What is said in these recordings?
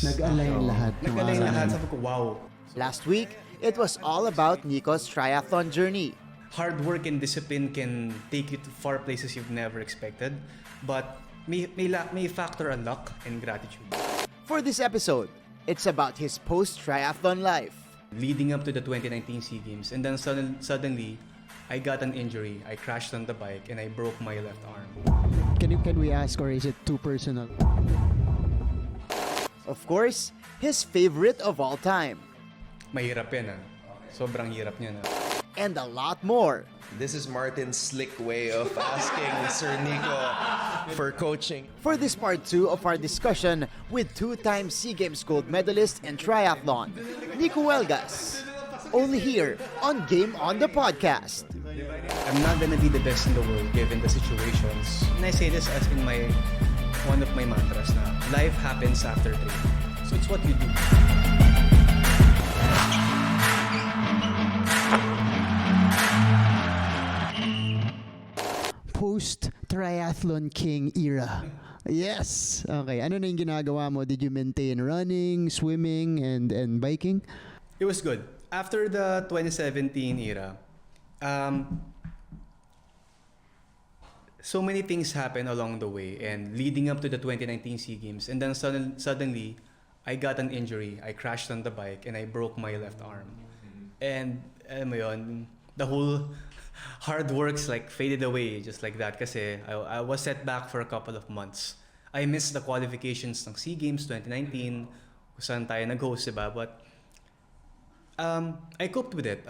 Nag-align lahat. Nag-align lahat. Sabi ko, wow. Last week, it was all about Nikko's triathlon journey. Hard work and discipline can take you to far places you've never expected, but may factor of luck and gratitude. For this episode, it's about his post-triathlon life. Leading up to the 2019 SEAG Games, and then suddenly, I got an injury. I crashed on the bike and I broke my left arm. Can we ask, or is it too personal? Of course, his favorite of all time. Mahirap yan ah. Sobrang hirap niya na. And a lot more. This is Martin's slick way of asking Sir Nikko for coaching. For this part 2 of our discussion with two-time SEA Games gold medalist in triathlon, Nikko Huelgas. Only here on Game On the Podcast. I'm not gonna be the best in the world given the situations. And I say this as in one of my mantras na life happens after training. So it's what you do. Post-triathlon king era. Yes. Okay. Ano na yung ginagawa mo? Did you maintain running, swimming, and biking? It was good. After the 2017 era, so many things happened along the way and leading up to the 2019 SEA Games, and then suddenly I got an injury. I crashed on the bike and I broke my left arm. And alam mo yun, the whole hard works like faded away just like that kasi I was set back for a couple of months. I missed the qualifications ng SEA Games 2019 kung saan tayo nag-host, diba? But I coped with it.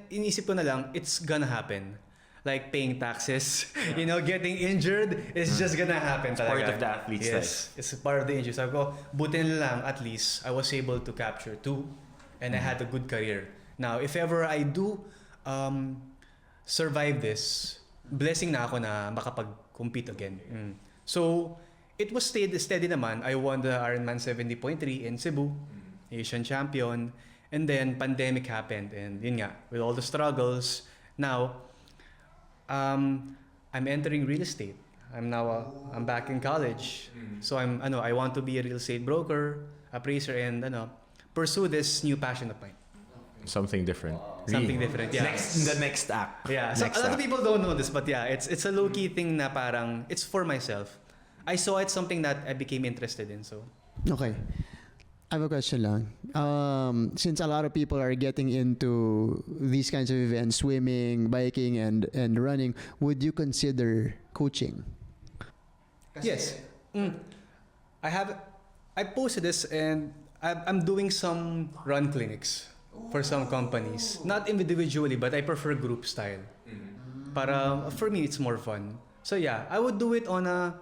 Inisip ko na lang, it's gonna happen. Like paying taxes, getting injured, it's just gonna happen talaga. Part of the athlete's life. Yes, it's part of the injury. Sabi ko, buti na lang at least I was able to capture 2 and I had a good career. Now, if ever I do survive this, blessing na ako na makapag-compete again. So, it was steady naman. I won the Ironman 70.3 in Cebu, Asian champion, and then pandemic happened, and yun nga, with all the struggles, now I'm entering real estate. I'm back in college, so I want to be a real estate broker, appraiser, and pursue this new passion of mine. Something different. Something different, yeah. The next act. Yeah, so a lot of people don't know this, but yeah, it's a low-key thing na parang it's for myself. I saw it something that I became interested in, so. Okay. I have a question lang. Since a lot of people are getting into these kinds of events, swimming, biking, and running, would you consider coaching? Yes. I posted this and I'm doing some run clinics for some companies. Not individually, but I prefer group style. Para for me, it's more fun. So yeah, I would do it on a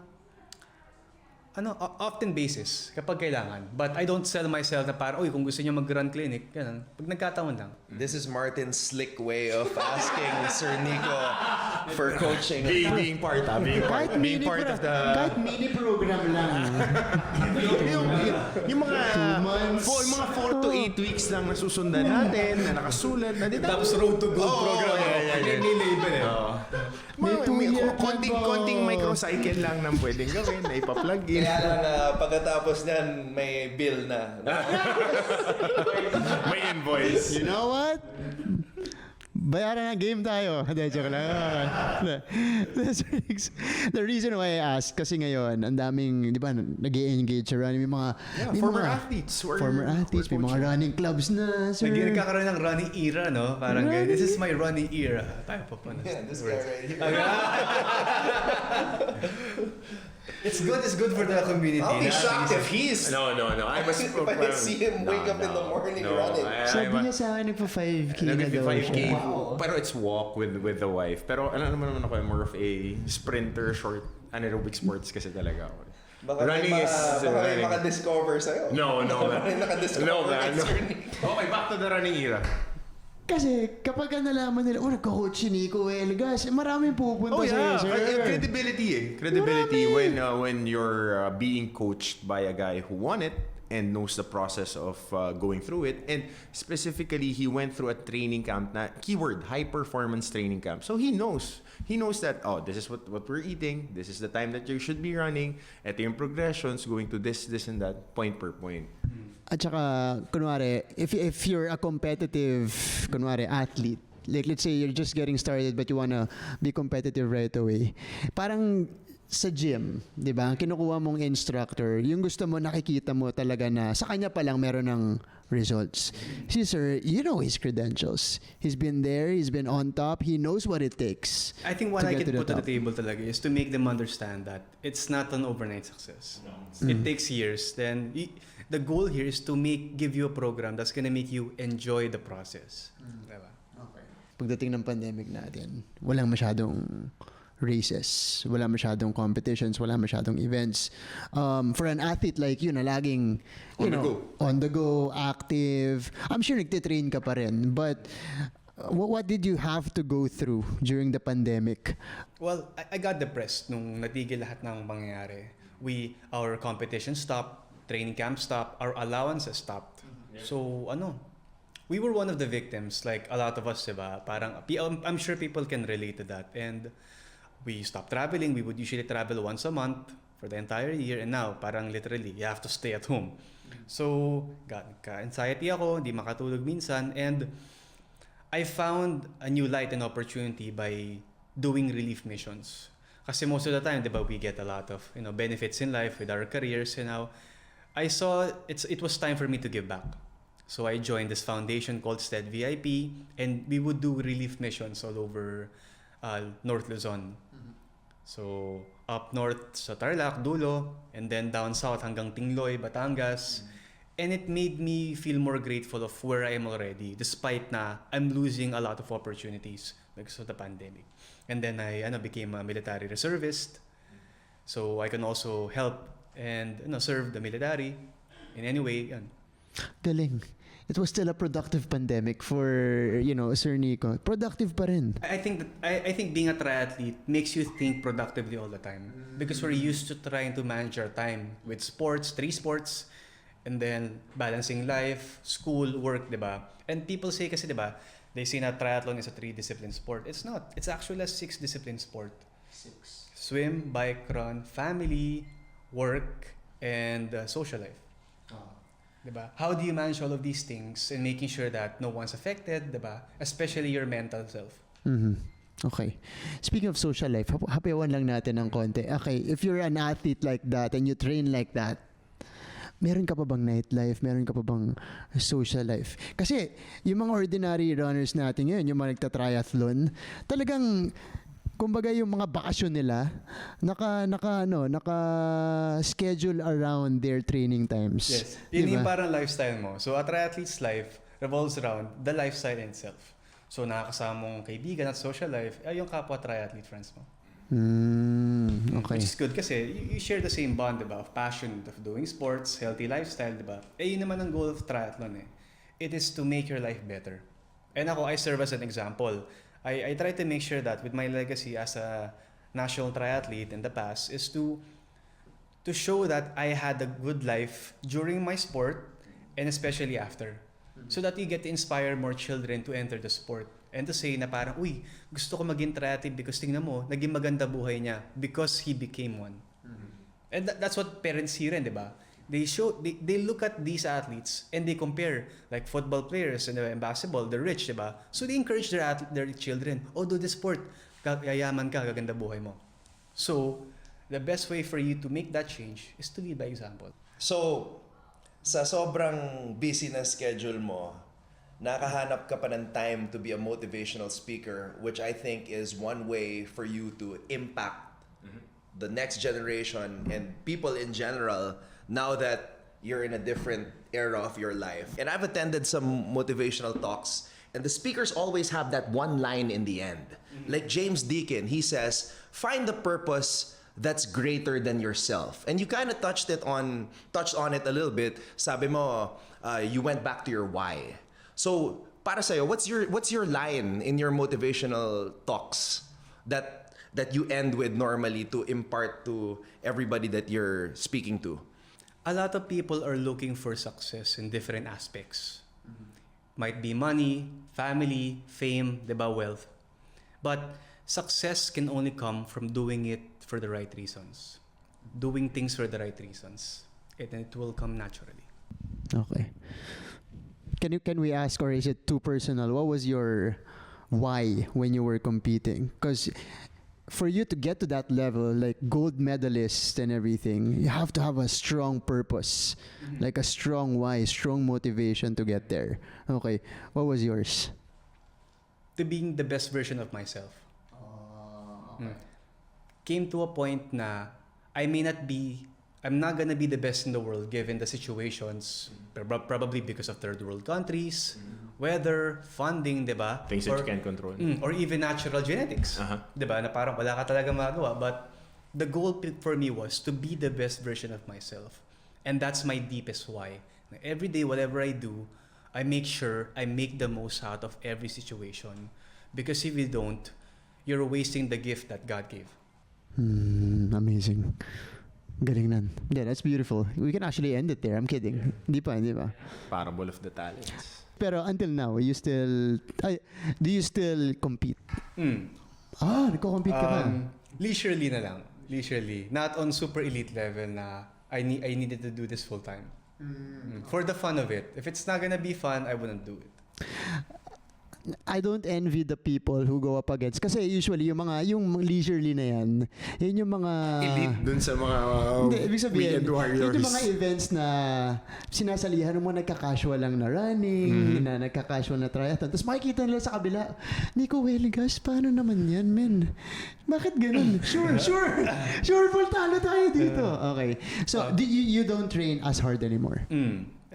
often basis kapag kailangan. But I don't sell myself na parang, kung gusto niyo mag-run clinic, ganun. Pag nagkataon lang. This is Martin's slick way of asking Sir Nikko for coaching. Being part of the... Kahit mini program lang. yung mga 2 months. Yung mga 4 to 8 weeks lang na susundan natin, na nakasulat, na dito. Tapos road to gold program. May label eh. Konting microcycle lang nang pwedeng gawin, na ipa-plug in. Kaya lang na pagkatapos niyan, may bill na. May invoice. You know what? Bayaran na game tayo. Hindi, joke lang. The reason why I ask, kasi ngayon, ang daming, di ba, nag-i-engage sa running. May mga former athletes. May mga running clubs na, sir. Nagkakaroon ng running era, no? Parang ganyan. This is my running era. Tayo pa pa na. Yeah, this guy right here. It's good for the community. I'll be shocked if he's... No. I see him wake up in the morning running. Sabi niya sa akin, nagpa-5K na daw 5K. siya. Pero it's walk with the wife. Pero alam naman ako, I'm more of a sprinter, short anaerobic sports kasi talaga ako. Baka may maka-discover sa'yo. No, man. Baka may naka-discover No, man. kay Sir Nikko. Okay, back to the running era. Kasi kapag nalaman nila, nagko-coach si Nikko Huelgas, maraming pupunta sa'yo, sir. Credibility. Credibility when you're being coached by a guy who won it and knows the process of going through it. And specifically, he went through a training camp na, keyword, high-performance training camp. So he knows. He knows that, this is what we're eating. This is the time that you should be running. Ito yung progressions, going to this, and that, point per point. At saka, kunwari, if you're a competitive, athlete, like let's say you're just getting started but you wanna be competitive right away, parang sa gym, di ba? Kinukuha mong instructor, yung gusto mo, nakikita mo talaga na sa kanya pa lang meron ng results. Si sir, you know his credentials. He's been there, he's been on top, he knows what it takes. I think what to I get can to the put to the top. table talaga is to make them understand that it's not an overnight success. It takes years. Then the goal here is to give you a program that's gonna make you enjoy the process. Diba? Pagdating ng pandemic natin, walang masyadong races, wala masyadong competitions, wala masyadong events. For an athlete like you na laging, on the go, active, I'm sure nagtitrain ka pa rin. But what did you have to go through during the pandemic? Well, I got depressed nung natigil lahat ng mangyayari. Our competition stopped, training camp stopped, our allowances stopped. So, we were one of the victims, like a lot of us, diba? Parang, I'm sure people can relate to that. And we stopped traveling. We would usually travel once a month for the entire year. And now, parang literally, you have to stay at home. So, ka-anxiety ako, hindi makatulog minsan. And I found a new light and opportunity by doing relief missions. Kasi most of the time, diba, we get a lot of benefits in life with our careers. And now, I saw it was time for me to give back. So I joined this foundation called STED VIP, and we would do relief missions all over North Luzon. So up north sa Tarlac, Dulo, and then down south hanggang Tingloy, Batangas. And it made me feel more grateful of where I am already, despite na I'm losing a lot of opportunities because of the pandemic. And then I became a military reservist, so I can also help and serve the military in any way. Galing. It was still a productive pandemic for, Sir Nikko. Productive pa rin. I think being a triathlete makes you think productively all the time because we're used to trying to manage our time with sports, 3 sports, and then balancing life, school, work, diba? And people say kasi, diba, they say na triathlon is a 3-discipline sport. It's not. It's actually a 6-discipline sport. 6. Swim, bike, run, family, work, and social life. Diba? How do you manage all of these things and making sure that no one's affected, diba? Especially your mental self. Okay. Speaking of social life, hapayawan lang natin ng konti. Okay, if you're an athlete like that and you train like that, meron ka pa bang nightlife? Meron ka pa bang social life? Kasi yung mga ordinary runners natin ngayon, yung mga nagta-triathlon, talagang kumbaga yung mga bakasyon nila naka-schedule around their training times. Yes. Yun yung parang lifestyle mo. So a triathlete's life revolves around the lifestyle in itself. So nakakasama mong kaibigan at social life ay yung kapwa triathlete friends mo. Okay. Which is good kasi you share the same bond, diba? Of passion of doing sports, healthy lifestyle, diba? Yun naman ang goal of triathlon eh. It is to make your life better. And ako, I serve as an example. I try to make sure that with my legacy as a national triathlete in the past is to show that I had a good life during my sport and especially after. So that you get to inspire more children to enter the sport and to say na parang, uy, gusto ko maging triathlete because tingnan mo, naging maganda buhay niya because he became one. And that's what parents hear rin, di ba? They look at these athletes and they compare like football players and basketball, they're rich, diba? So they encourage their children, do this sport, yayaman ka, gaganda buhay mo. So the best way for you to make that change is to lead by example. So, sa sobrang busy na schedule mo, nakahanap ka pa ng time to be a motivational speaker, which I think is one way for you to impact the next generation and people in general now that you're in a different era of your life. And I've attended some motivational talks, and the speakers always have that one line in the end. Like James Deacon, he says, find the purpose that's greater than yourself. And you kind of touched on it a little bit. Sabi mo, you went back to your why. So para sa'yo, what's your line in your motivational talks that you end with normally to impart to everybody that you're speaking to? A lot of people are looking for success in different aspects. Might be money, family, fame, diba, wealth. But success can only come from doing it for the right reasons. Doing things for the right reasons. And it will come naturally. Okay. Can we ask, or is it too personal? What was your why when you were competing? Because for you to get to that level, like gold medalist and everything, you have to have a strong purpose, like a strong why, strong motivation to get there. Okay, what was yours? To being the best version of myself. Came to a point na I'm not gonna be the best in the world given the situations, probably because of third world countries, weather, funding, diba? Things that you can't control. Or even natural genetics. Diba? Na parang wala ka talaga magawa. But the goal for me was to be the best version of myself. And that's my deepest why. Every day, whatever I do, I make sure I make the most out of every situation. Because if you don't, you're wasting the gift that God gave. Amazing. Galing nan. Yeah, that's beautiful. We can actually end it there. I'm kidding. Di pa. Parable of the talents. Pero until now, do you still compete? Nagko-compete ka pa. Leisurely na lang. Leisurely. Not on super elite level na I needed to do this full time. For the fun of it. If it's not gonna be fun, I wouldn't do it. I don't envy the people who go up against, kasi usually yung leisurely na yan yung mga elite dun sa mga ibig sabihin, weekend warriors. yung mga events na sinasalihan mo, nagka-casual lang na running, na nagka-casual na triathlon, tapos makikita nila sa kabila, Nikko Huelgas, paano naman yan, men? Bakit ganun? Sure, full talo tayo dito. Okay. So, you don't train as hard anymore?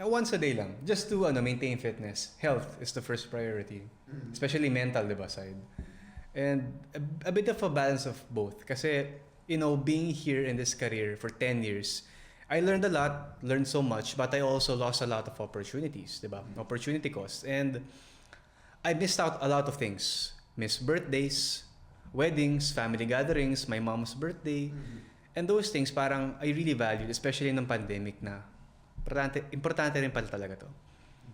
Once a day lang. Just to maintain fitness. Health is the first priority. Especially mental, diba, side. And a bit of a balance of both. Kasi, being here in this career for 10 years, I learned a lot, learned so much, but I also lost a lot of opportunities, diba? Opportunity cost. And I missed out a lot of things. Missed birthdays, weddings, family gatherings, my mom's birthday. And those things parang I really valued, especially in the pandemic na importante rin pala talaga to.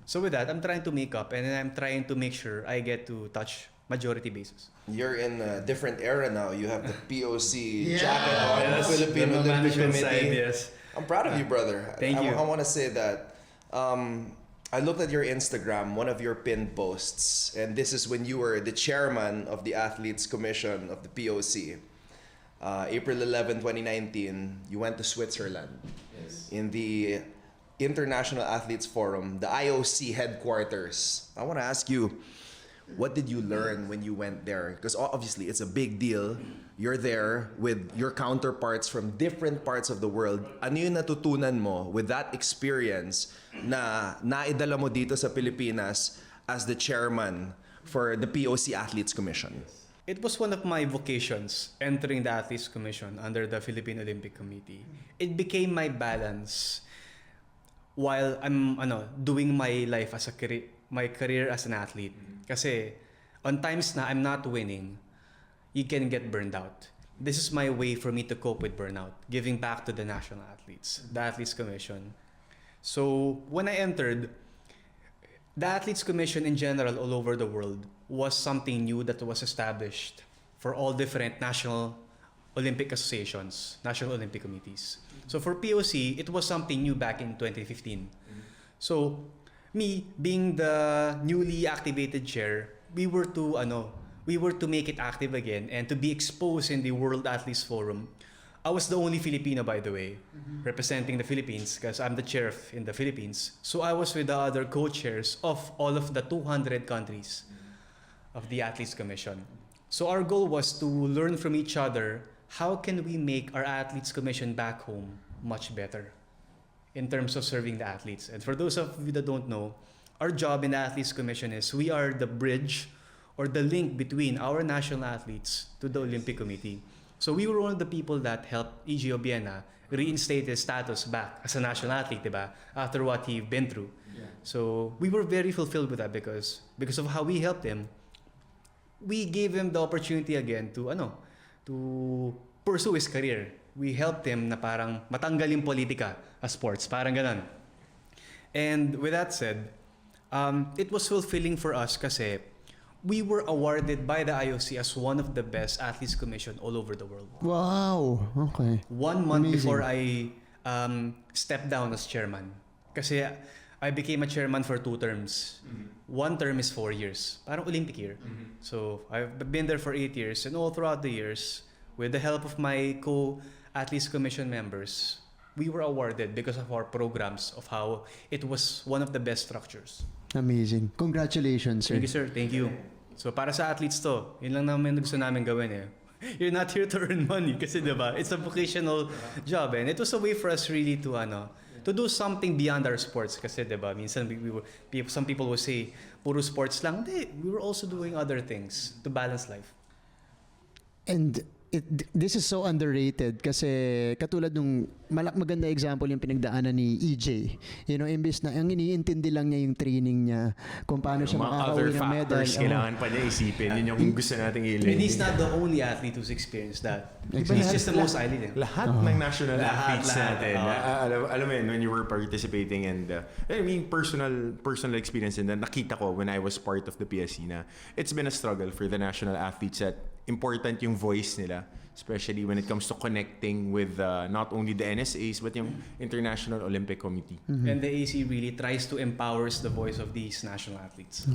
So with that, I'm trying to make up and I'm trying to make sure I get to touch majority bases. You're in a different era now. You have the POC jacket on, the Philippine the Olympic management Committee. side, yes. I'm proud of you, brother. Thank you. I want to say that I looked at your Instagram, one of your pinned posts, and this is when you were the chairman of the Athletes Commission of the POC. April 11, 2019, you went to Switzerland. Yes. In the International Athletes Forum, the IOC headquarters. I want to ask you, what did you learn when you went there? Because obviously it's a big deal. You're there with your counterparts from different parts of the world. Ano yung natutunan mo with that experience na naidala mo dito sa Pilipinas as the chairman for the POC Athletes Commission? It was one of my vocations, entering the Athletes Commission under the Philippine Olympic Committee. It became my balance while I'm doing my life as my career as an athlete. Kasi on times na I'm not winning, you can get burned out. This is my way for me to cope with burnout, giving back to the national athletes, the Athletes Commission. So when I entered, the Athletes Commission in general all over the world was something new that was established for all different national Olympic associations, national Olympic committees. So for POC, it was something new back in 2015. So me being the newly activated chair, we were to make it active again and to be exposed in the World Athletes Forum. I was the only Filipino, by the way, representing the Philippines because I'm the chair in the Philippines. So I was with the other co-chairs of all of the 200 countries of the Athletes Commission. So our goal was to learn from each other. How can we make our Athletes Commission back home much better in terms of serving the athletes? And for those of you that don't know, our job in the Athletes Commission is we are the bridge or the link between our national athletes to the Olympic Committee. So we were one of the people that helped E.G. Obiena reinstate his status back as a national athlete, diba? After what he'd been through. Yeah. So we were very fulfilled with that because of how we helped him. We gave him the opportunity again to pursue his career. We helped him na parang matanggal yung politika as sports, parang ganun. And with that said, it was fulfilling for us kasi we were awarded by the IOC as one of the best athletes commission all over the world. Wow. Okay. 1 month Amazing. before I stepped down as chairman. Kasi I became a chairman for 2 terms. 1 term is 4 years. Parang Olympic year. So I've been there for 8 years, and all throughout the years, with the help of my co-athletes commission members, we were awarded because of our programs of how it was one of the best structures. Amazing. Congratulations, sir. Thank you, sir. Thank you. So para sa athletes to, yun lang naman gusto namin gawin eh. You're not here to earn money kasi diba? It's a vocational job, and it was a way for us really to do something beyond our sports kasi diba? Minsan some people will say puro sports lang. Hindi, we were also doing other things to balance life. And this is so underrated kasi katulad nung maganda example yung pinagdaanan ni EJ. You know, imbes na ang iniintindi lang niya yung training niya kung paano siya makakauwi ng medal. Kailangan pa niya isipin. Yun yung gusto nating ilin. And he's not the only athlete who's experienced that. Exactly. He's just the most elite. Lahat ng national athletes lahat. natin. Alam mo yun, when you were participating and I mean, personal experience and nakita ko when I was part of the PSC na it's been a struggle for the national athletes that important yung voice nila, especially when it comes to connecting with not only the NSAs but yung International Olympic Committee. And the AC really tries to empower the voice of these national athletes.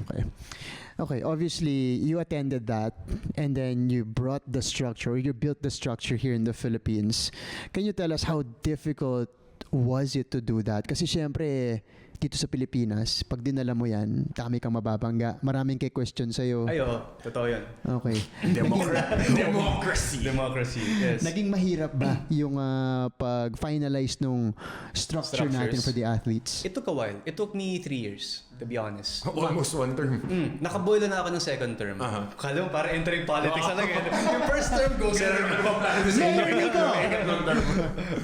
Okay, obviously you attended that and then you brought the structure, you built the structure here in the Philippines. Can you tell us how difficult was it to do that? Kasi syempre dito sa Pilipinas, pag dinala mo yan, dami kang mababangga. Maraming question sa'yo. Ayo, totoo yan. Okay. Democracy, yes. Naging mahirap ba yung pag-finalize nung structure natin for the athletes? It took a while. It took me 3 years, to be honest. Almost 1 term. Nakaboilo na ako ng second term. Kala mo parang entering politics talaga. Yung first term goes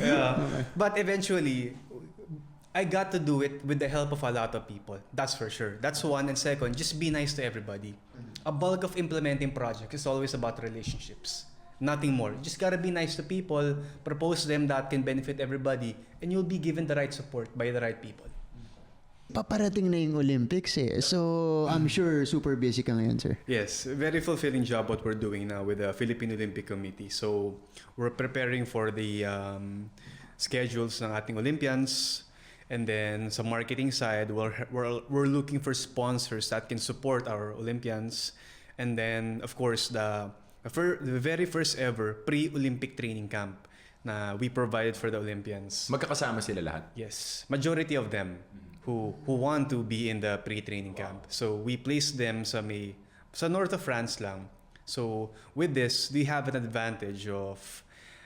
yeah. But eventually, I got to do it with the help of a lot of people. That's for sure. That's one. And second, just be nice to everybody. A bulk of implementing projects is always about relationships. Nothing more. You just gotta be nice to people, propose them that can benefit everybody, and you'll be given the right support by the right people. Paparating na yung Olympics eh. So, I'm sure super busy ka ngayon, sir. Yes, very fulfilling job what we're doing now with the Philippine Olympic Committee. So, we're preparing for the schedules ng ating Olympians. And then sa marketing side, we're looking for sponsors that can support our Olympians. And then, of course, the very first ever pre-Olympic training camp na we provided for the Olympians. Magkakasama sila lahat? Yes. Majority of them who want to be in the pre-training camp. So we placed them sa north of France lang. So with this, we have an advantage of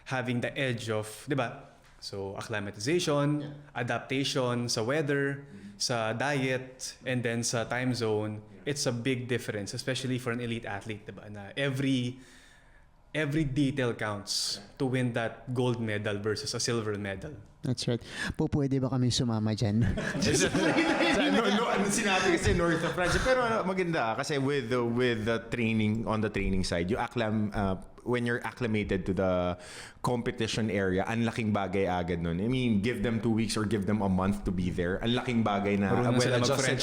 having the edge of, di ba? So, acclimatization, adaptation sa weather, sa diet, and then sa time zone. It's a big difference, especially for an elite athlete, diba? Na every detail counts to win that gold medal versus a silver medal. That's right. Pwede ba kami sumama dyan? Sinabi kasi North of France. Pero maganda kasi with the training, on the training side, you when you're acclimated to the competition area, ang laking bagay agad nun. I mean, give them 2 weeks or give them a month to be there. Ang laking bagay na well-adjusted.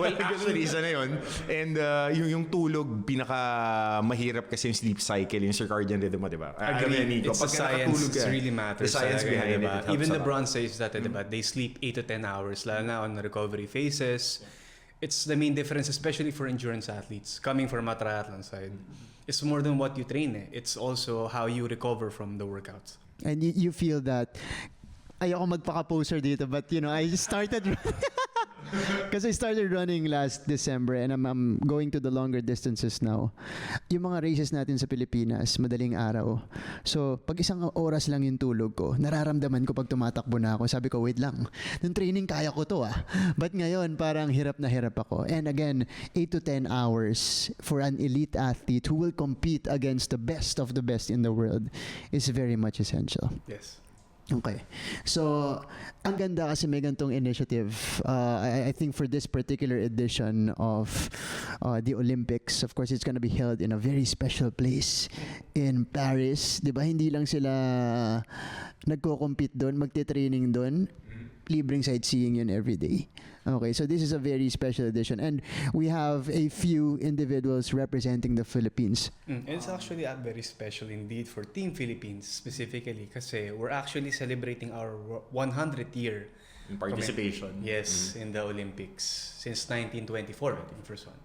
Well, actually, isa na yun. And yung tulog, pinaka mahirap kasi yung sleep cycle, yung circadian rhythm mo, diba? Agree. It's a science. It really matters. The science behind it. Even LeBron says that, diba? They sleep 8 to 10 hours, lalo na on the recovery phases. It's the main difference, especially for endurance athletes, coming from a triathlon side. It's more than what you train. It's also how you recover from the workouts. And you feel that, ayoko magpaka-poser dito, but you know, I started because I started running last December and I'm going to the longer distances now. Yung mga races natin sa Pilipinas, madaling araw. So, pag isang oras lang yung tulog ko, nararamdaman ko pag tumatakbo na ako. Sabi ko, wait lang. Nung training, kaya ko to ah. But ngayon, parang hirap na hirap ako. And again, 8 to 10 hours for an elite athlete who will compete against the best of the best in the world is very much essential. Yes. Okay. So, ang ganda kasi may gantong initiative. I think for this particular edition of the Olympics, of course, it's gonna be held in a very special place in Paris. Di ba? Hindi lang sila nagko-compete doon, magte-training doon. Libreng sightseeing yun every day. Okay, so this is a very special edition. And we have a few individuals representing the Philippines. It's actually very special indeed for Team Philippines specifically kasi we're actually celebrating our 100th year In participation. Yes, in the Olympics since 1924, I think first one.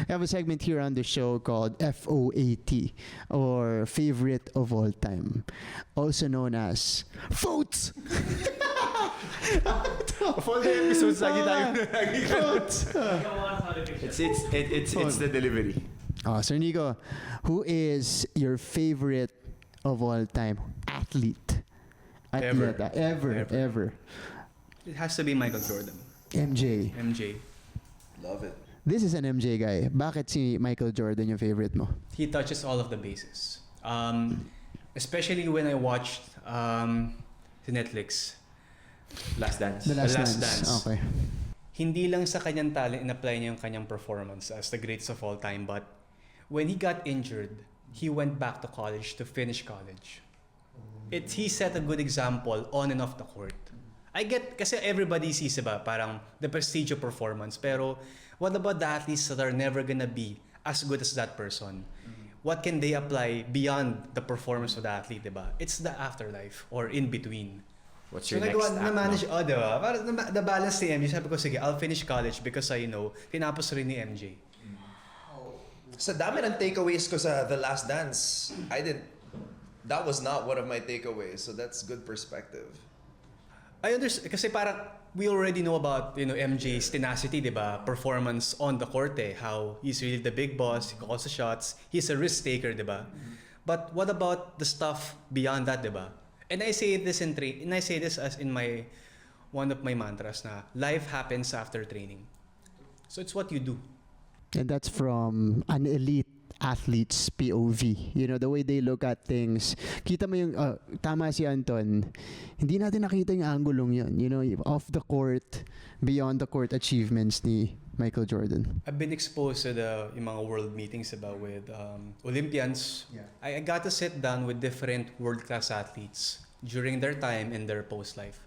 I have a segment here on the show called FOAT, or Favorite of All Time, also known as Votes! Of all the episodes, lagi tayo it's the delivery. Sir Nikko, who is your favorite of all time athlete? Ever. Atleta, ever. It has to be Michael Jordan. MJ. Love it. This is an MJ guy. Bakit si Michael Jordan yung favorite mo? He touches all of the bases. Especially when I watched the Netflix. Last Dance. The Last Last Dance. Dance. Okay. Hindi lang sa kanyang talent in-apply niya yung kanyang performance as the greatest of all time, but when he got injured, he went back to college to finish college. He set a good example on and off the court. I get, kasi everybody sees ba, parang the prestige of performance, pero what about the athletes that are never gonna be as good as that person? What can they apply beyond the performance of the athlete, diba? It's the afterlife or in between. What's So your next act? na-manage, diba? Para the balance ni MJ, sabi ko, sige, I'll finish college because I know, tinapos rin ni MJ. Sa dami ng takeaways ko sa The Last Dance, that was not one of my takeaways, so that's good perspective. I understand, kasi parang we already know about, MJ's tenacity, diba? Performance on the court, how he's really the big boss, he calls the shots, he's a risk taker, diba? But what about the stuff beyond that, diba? And I say this as in one of my mantras na life happens after training. So it's what you do. And that's from an elite athlete's POV. The way they look at things. Kita mo yung, tama si Anton, hindi natin nakita yung angulong yun. Off the court, beyond the court achievements ni Michael Jordan. I've been exposed to yung mga world meetings with Olympians. Yeah. I got to sit down with different world-class athletes during their time and their post-life.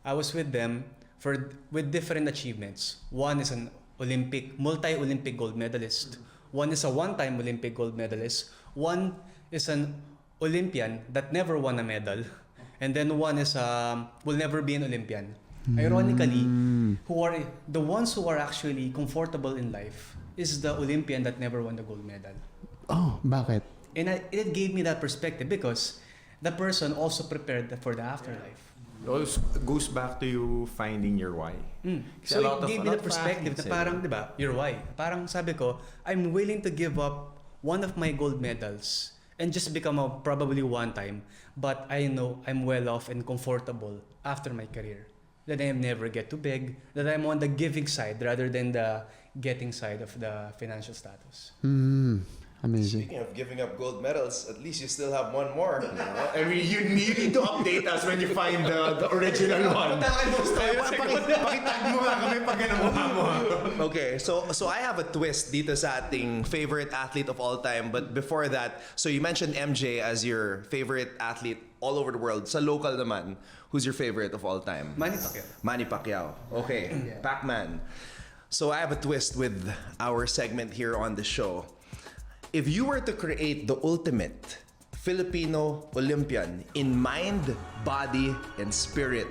I was with them with different achievements. One is an multi-Olympic gold medalist. One is a one-time Olympic gold medalist. One is an Olympian that never won a medal. And then one is will never be an Olympian. Ironically, who are the ones who are actually comfortable in life is the Olympian that never won the gold medal. Oh, bakit? And it gave me that perspective because the person also prepared for the afterlife. It always goes back to you finding your why. So it gave me the perspective na parang, di ba, your why. Parang sabi ko, I'm willing to give up one of my gold medals and just become a probably one time, but I know I'm well off and comfortable after my career. That I never get to beg, that I'm on the giving side rather than the getting side of the financial status. Amazing. Speaking of giving up gold medals, at least you still have one more. I mean, you need to update us when you find the original one. Pakitag mo nga kami pag namuha mo. Okay, so I have a twist dito sa ating favorite athlete of all time. But before that, so you mentioned MJ as your favorite athlete all over the world. Sa local naman, who's your favorite of all time? Manny Pacquiao. Manny Pacquiao. Okay, Pac-Man. So I have a twist with our segment here on the show. If you were to create the ultimate Filipino Olympian in mind, body, and spirit,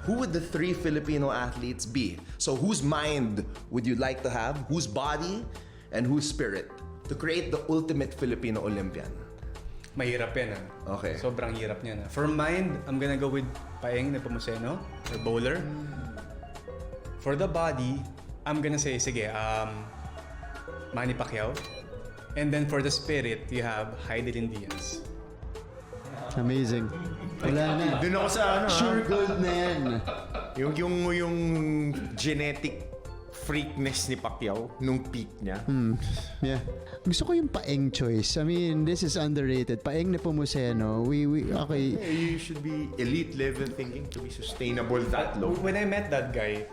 who would the three Filipino athletes be? So whose mind would you like to have? Whose body? And whose spirit? To create the ultimate Filipino Olympian. Mahirap yan Okay. Sobrang hirap niya For mind, I'm gonna go with Paeng Nepomuceno or bowler. For the body, I'm gonna say, Manny Pacquiao. And then for the spirit, you have Heidelin Diaz. Amazing. Wala na. Doon ako sa Sure gold na yan. yung genetic freakness ni Pacquiao nung peak niya. Yeah. Gusto ko yung Paeng choice. I mean, this is underrated. Paeng Nepomuceno. Okay. Yeah, you should be elite level thinking to be sustainable that low. When I met that guy,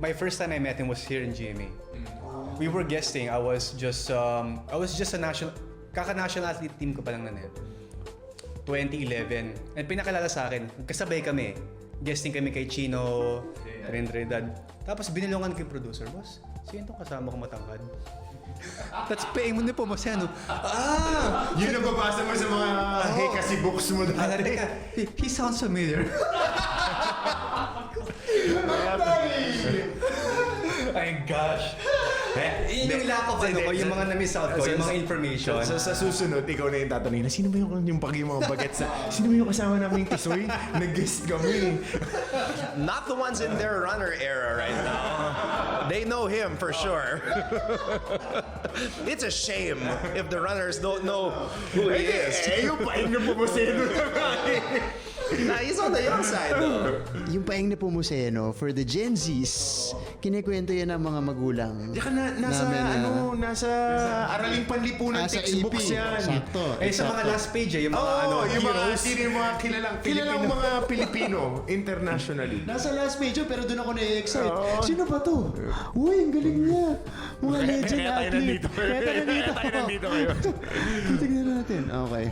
my first time I met him was here in GMA. We were guesting. I was just a national athlete team ko pa lang na net. 2011. And pinakalala sa akin, kasabay kami. Guesting kami kay Chino, Trinidad. Tapos binilungan ko yung producer, boss, sino itong kasama ko matangkad? That's paying mo na po, boss, ano? Yun ang babasa mo sa mga hey kasi books mo dati. He sounds familiar. My gosh. Yung lack of yung mga na-miss out ko, yung mga information. Sa susunod, ikaw na yung tatanungin, sino ba yung pagi mga bagets sino ba yung kasama namin yung tisoy? Nag-guest kami. Not the ones in their runner era right now. They know him for sure. It's a shame if the runners don't know who he is. Yung Paeng Nepomuceno Nah, he's on the young side though. Yung Paeng Nepomuceno, for the Gen Zs, kinikwento yan ng mga magulang. Diyan nasa namin, nasa araling panlipunan sa textbooks AP. yan. Sakto. Sa mga last page yung mga Yung mga heroes. sino yung mga kilalang mga Pilipino internationally. Nasa last page yun, pero doon ako na-excite. Sino ba to? Uy, ang galing niya. Mga legend athlete. Kaya tayo nandito kayo. Tignan natin. Okay.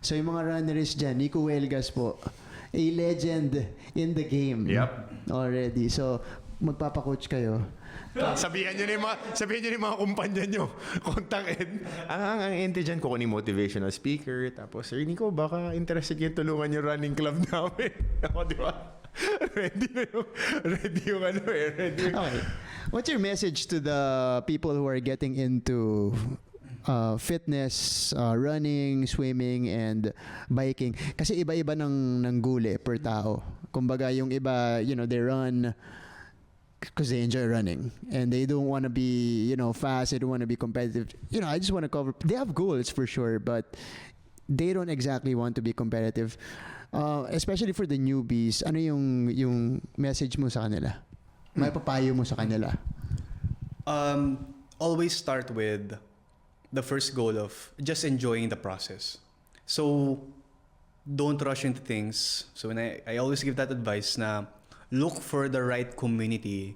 So yung mga runners dyan, Nikko Huelgas po, a legend in the game. Yep. Already. So, magpapakoach kayo. Sabihan nyo ni mga kumpanya nyo. Kontakin. Ang ente dyan, kukunin motivational speaker. Tapos, Sir Nico, baka interested kayo tulungan yung running club namin. Ako, di ba? Ready yung Okay. What's your message to the people who are getting into fitness, running, swimming, and biking? Kasi iba-iba ng gule per tao. Kumbaga, yung iba, they run because they enjoy running. And they don't want to be, fast. They don't want to be competitive. I just want to cover. They have goals for sure, but they don't exactly want to be competitive. Especially for the newbies, ano yung message mo sa kanila? May papayo mo sa kanila? Always start with the first goal of just enjoying the process. So, don't rush into things. So, when I always give that advice na look for the right community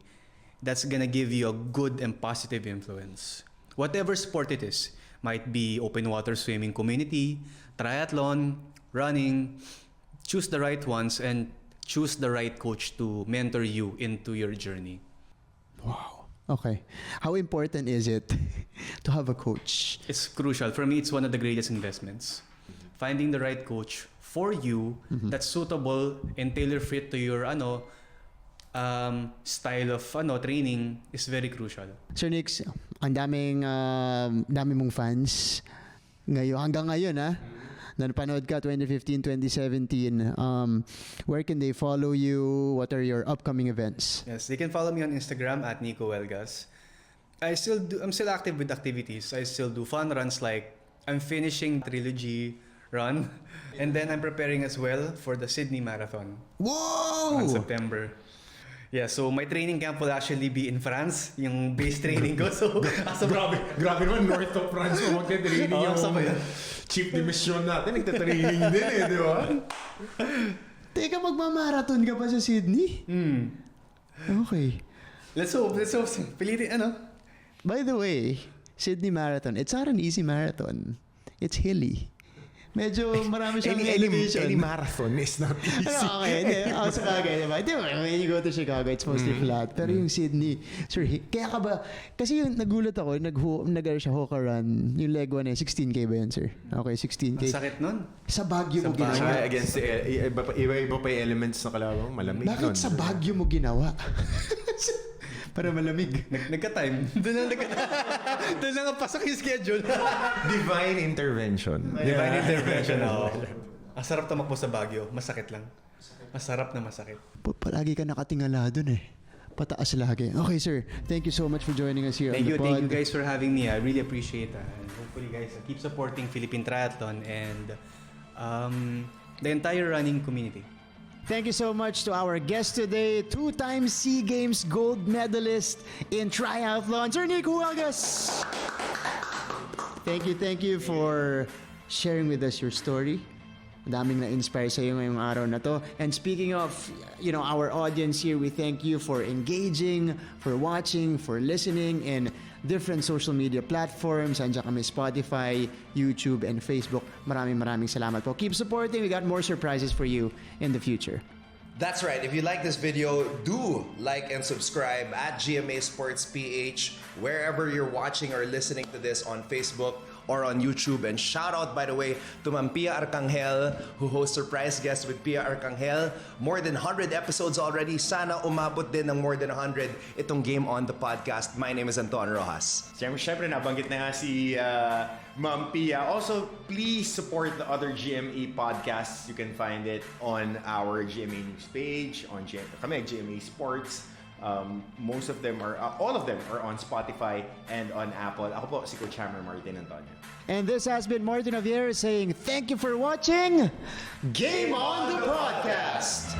that's gonna give you a good and positive influence. Whatever sport it is, might be open water swimming community, triathlon, running, choose the right ones and choose the right coach to mentor you into your journey. Wow. Okay. How important is it to have a coach? It's crucial. For me, it's one of the greatest investments. Finding the right coach for you that's suitable and tailor-fit to your style of training is very crucial. Sir Nix, ang dami mong fans ngayon, hanggang ngayon napanood ka 2015, 2017. Where can they follow you? What are your upcoming events? Yes, they can follow me on Instagram at Nikko Huelgas. I'm still active with activities. I still do fun runs, like I'm finishing trilogy run, and then I'm preparing as well for the Sydney Marathon. Whoa! On September. Yeah, so my training camp will actually be in France, yung base training ko. So, Grabe naman, north of France mo magka-training yung chief de mission natin. Nagta-training din di ba? Teka, magmamarathon ka pa sa Sydney? Okay. Let's hope. Pilitin, By the way, Sydney Marathon, it's not an easy marathon. It's hilly. Medyo marami siyang elevation. Any marathon is not easy. Okay. Sa bagay, diba? When you go to Chicago, it's mostly flat. Pero yung Sydney, sir, kaya ka ba? Kasi yung nagulat ako, nag-ano siya, Hoka Run, yung leg 1 16K ba yun, sir? Okay, 16K. Ang sakit nun. Sa Baguio mo Baguio. ginawa. Against iba pa yung elements na kalaban. Malamig. Bakit sa Baguio mo ginawa? Para malamig. Nagka-time. Doon na nga pasok yung schedule. Divine intervention. Divine intervention. Ang sarap tumakbo sa Baguio. Masakit lang. Masarap na masakit. Palagi ka nakatingala dun Pataas lagi. Okay, sir. Thank you so much for joining us here on the pod. Thank you guys for having me. I really appreciate that. And hopefully guys keep supporting Philippine Triathlon and the entire running community. Thank you so much to our guest today, two-time SEA Games gold medalist in triathlon, Sir Nikko Huelgas. Thank you for sharing with us your story. Daming na-inspire sa iyo ngayong araw na to. And speaking of, our audience here, we thank you for engaging, for watching, for listening in different social media platforms. Andiyan kami Spotify, YouTube, and Facebook. Maraming salamat po. Keep supporting. We got more surprises for you in the future. That's right. If you like this video, do like and subscribe at GMA Sports PH wherever you're watching or listening to this on Facebook or on YouTube. And shout out, by the way, to Ma'am Pia Arcangel, who hosts Surprise Guest with Pia Arcangel. More than 100 episodes already. Sana umabot din ng more than 100 itong Game On the Podcast. My name is Anton Rojas. Siyempre, nabanggit na nga si Ma'am Pia. Also, please support the other GME podcasts. You can find it on our GMA News page, on GMA Sports. Most of them are, all of them are on Spotify and on Apple. Ako po, si Coach Hammer Martin Antonio. And this has been Martin Javier saying thank you for watching Game On the Podcast.